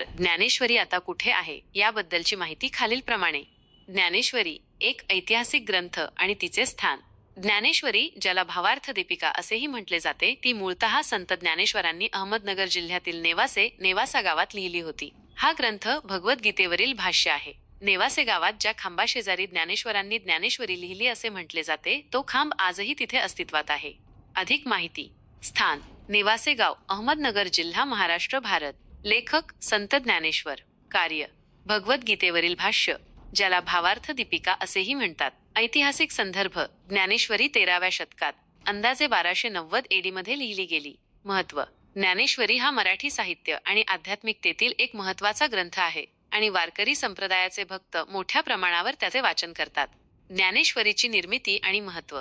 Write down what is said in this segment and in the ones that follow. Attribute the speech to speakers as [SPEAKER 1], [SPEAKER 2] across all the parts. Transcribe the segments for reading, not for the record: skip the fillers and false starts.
[SPEAKER 1] नमस्कार. ज्ञानेश्वरी आता कुठे आहे याबद्दलची माहिती खालीलप्रमाणे. ज्ञानेश्वरी एक ऐतिहासिक ग्रंथ आणि तिचे स्थान. ज्ञानेश्वरी, ज्याला भावार्थ दीपिका असेही म्हटले जाते, ती मूळतः संत ज्ञानेश्वरांनी अहमदनगर जिल्ह्यातील नेवासा गावात लिहिली होती. हा ग्रंथ भगवद्गीतेवरील भाष्य आहे. नेवासे गावात ज्या खांबाशेजारी ज्ञानेश्वरांनी ज्ञानेश्वरी लिहिली असे म्हटले जाते, तो खांब आजही तिथे अस्तित्वात आहे. अधिक माहिती. स्थान: नेवासे गाव, अहमदनगर जिल्हा, महाराष्ट्र, भारत. लेखक: संत ज्ञानेश्वर. कार्य: भगवद्गीतेवरील भाष्य, ज्याला भावार्थ दीपिका असेही म्हणतात. ऐतिहासिक संदर्भ: ज्ञानेश्वरी 13व्या शतकात, अंदाजे 1290 AD मध्ये लिहिली गेली. महत्त्व: ज्ञानेश्वरी हा मराठी साहित्य आणि आध्यात्मिकतेतील एक महत्त्वाचा ग्रंथ आहे आणि वारकरी संप्रदायाचे भक्त मोठ्या प्रमाणावर त्याचे वाचन करतात. ज्ञानेश्वरीची निर्मिती आणि महत्त्व.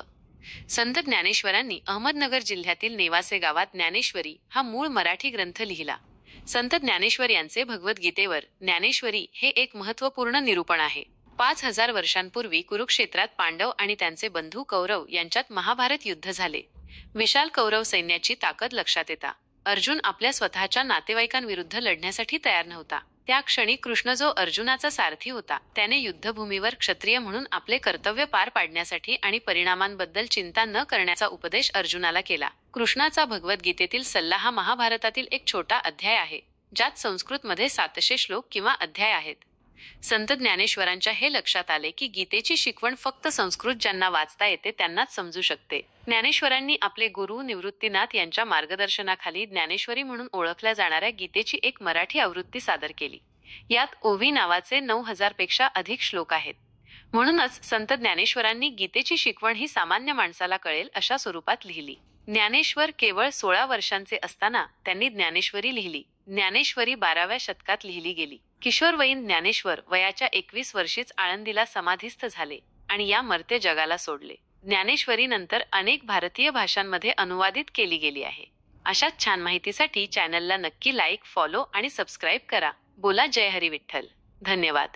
[SPEAKER 1] संत ज्ञानेश्वरांनी अहमदनगर जिल्ह्यातील नेवासे गावात ज्ञानेश्वरी हा मूळ मराठी ग्रंथ लिहिला. संत ज्ञानेश्वर यांचे भगवद्गीतेवर ज्ञानेश्वरी हे एक महत्त्वपूर्ण निरूपण आहे. 5000 वर्षांपूर्वी कुरुक्षेत्रात पांडव आणि त्यांचे बंधू कौरव यांच्यात महाभारत युद्ध झाले. विशाल कौरव सैन्याची ताकद लक्षात येता अर्जुन आपल्या स्वतःच्या नातेवाईकांविरुद्ध लढण्यासाठी तयार नव्हता. त्या क्षणी कृष्ण, जो अर्जुनाचा सारथी होता, त्याने युद्धभूमीवर क्षत्रिय म्हणून आपले कर्तव्य पार पाडण्यासाठी आणि परिणामांबद्दल चिंता न करण्याचा उपदेश अर्जुनाला केला. कृष्णाचा भगवद्गीतेतील सल्ला हा महाभारतातील एक छोटा अध्याय आहे, ज्यात संस्कृतमध्ये 700 श्लोक किंवा अध्याय आहेत. संत ज्ञानेश्वरांच्या हे लक्षात आले की गीतेची शिकवण फक्त संस्कृत ज्यांना वाचता येते त्यांनाच समजू शकते. ज्ञानेश्वरांनी आपले गुरु निवृत्तीनाथ यांच्या मार्गदर्शनाखाली ज्ञानेश्वरी म्हणून ओळखल्या जाणाऱ्या गीतेची एक मराठी आवृत्ती सादर केली. यात ओवी नावाचे 9000 पेक्षा अधिक श्लोक आहेत. म्हणूनच संत ज्ञानेश्वरांनी गीतेची शिकवण ही सामान्य माणसाला कळेल अशा स्वरूपात लिहिली. ज्ञानेश्वर केवळ 16 वर्षांचे असताना त्यांनी ज्ञानेश्वरी लिहिली. ज्ञानेश्वरी 12व्या शतकात लिहिली गेली. किशोरवयीन ज्ञानेश्वर वयाच्या 21 वर्षीच आळंदीला समाधिस्थ झाले आणि या मर्त्य जगाला सोडले. ज्ञानेश्वरी नंतर अनेक भारतीय भाषांमध्ये अनुवादित केली गेली आहे. अशाच छान माहितीसाठी चॅनलला नक्की लाईक, फॉलो आणि सबस्क्राईब करा. बोला जय हरी विठ्ठल. धन्यवाद.